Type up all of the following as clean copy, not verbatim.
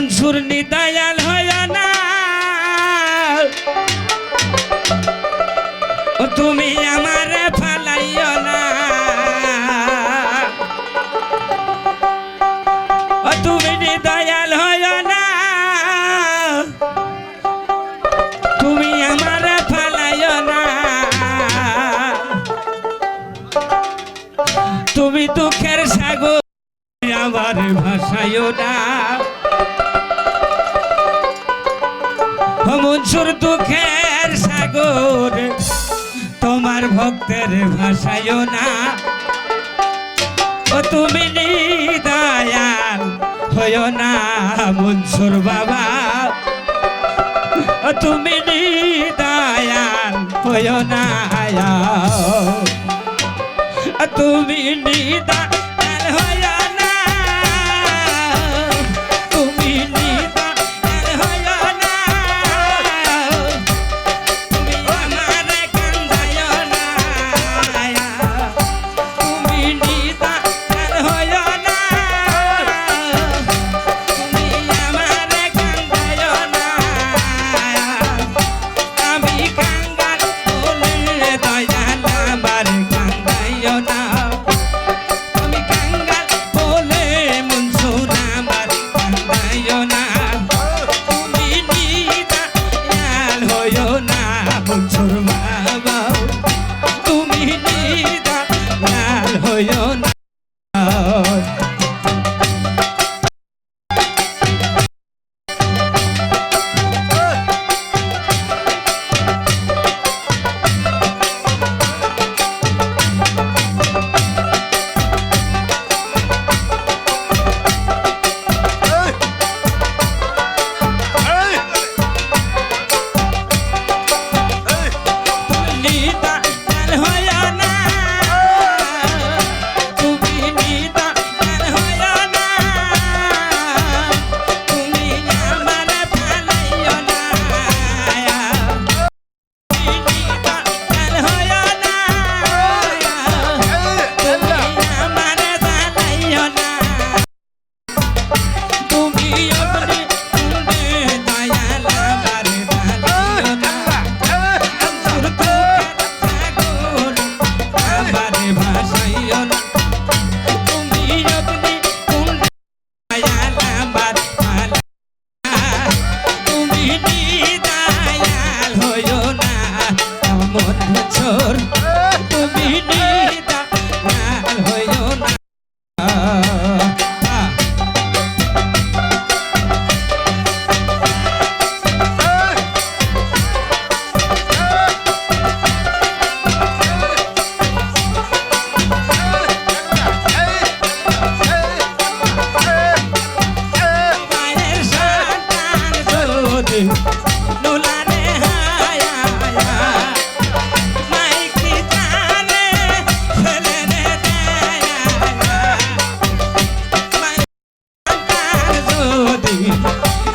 মনসুর নিদয়াল হয় না ও তুমি আমারে ফালাইও না ও তুমি নিদয়াল হয় না তুমি আমারে ফালাইও না তুমি দুঃখের সাগর আমার ভাষায়ও না মনসুর দুঃখের সাগর তোমার ভক্তের ভাষায়ও না ও তুমি নিদয়াল হয়ো না মনসুর বাবা ও তুমি নিদয়াল হয়ো না তুমি নিদয়াল হয়ো না তুমি নিদয়াল হয়ো না তুমি আমারে কান্দায়ো না তুমি নিদয়াল হয়ো না তুমি আমারে কান্দায়ো না আমি কাঙ্গাল বলে দয়াল আমার কান্দায়ো না আমি কাঙ্গাল বলে মনসুর আমার কান্দায়ো না তুমি নিদয়াল হয়ো না মনসুর বাবা তুমি নিদয়াল হয়ো না নিদয়াল হয়ো না তুমি নিদয়াল হয়ো না তুমি আমারে ফালাইও না তুমি নিদয়াল হয়ো না তুমি আমারে ফালাইও না তুমি অগ্নি কুণ্ডে দয়াল আমারে ফালাইও না মনসুর দুঃখের সাগর আমারে ভাসাইও না তুমি অগ্নি কুণ্ডে দয়াল আমার ফালাইও না তুমি নিদয়াল হয়ো না মনসুর তুমি নিদয়াল হয়ো না মায়ের সন্তান যদি নুলারে হায়া মাইকি জানে ছেলে রে দেয়া মায়ের সন্তান যদি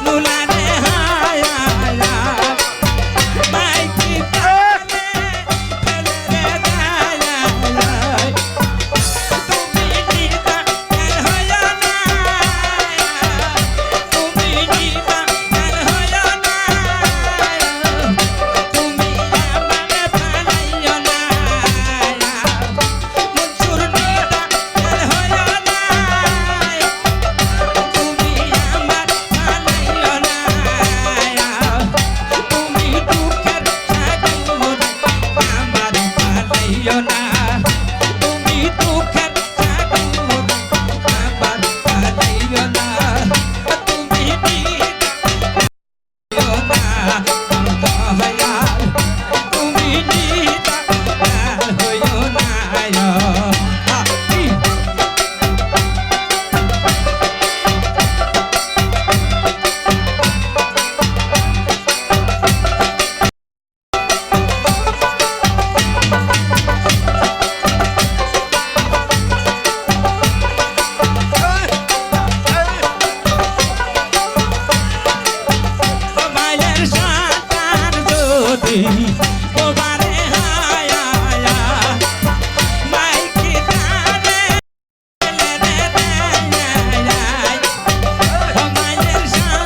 নুলারে হায়া মাইকি জানে ছেলে রে দেয়া তুমি নিদয়াল হয়ো না তুমি নিদয়াল হয়ো না তুমি আমারে ফালাইও না মনসুর নিদয়াল হয়ো না তুমি আমার ফালাইও না তুমি দুঃখের সাগর আমার ফালাইও না তুমি দুঃখের সাগর আমার ফালাইও না তুমি নিদয়াল দয়াল তুমি নিদয়াল হয়ো না মায়ের সন্তান যদি তোমারে হায়া মাইকি জানে ছেলে রে দেয়া মায়ের সন্তান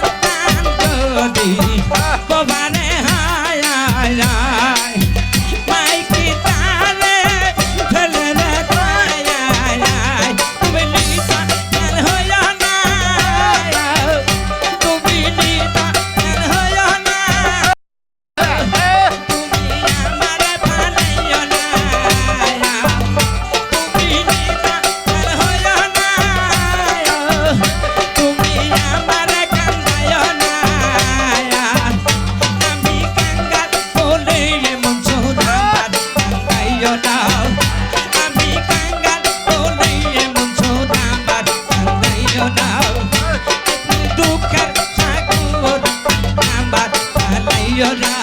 দিও না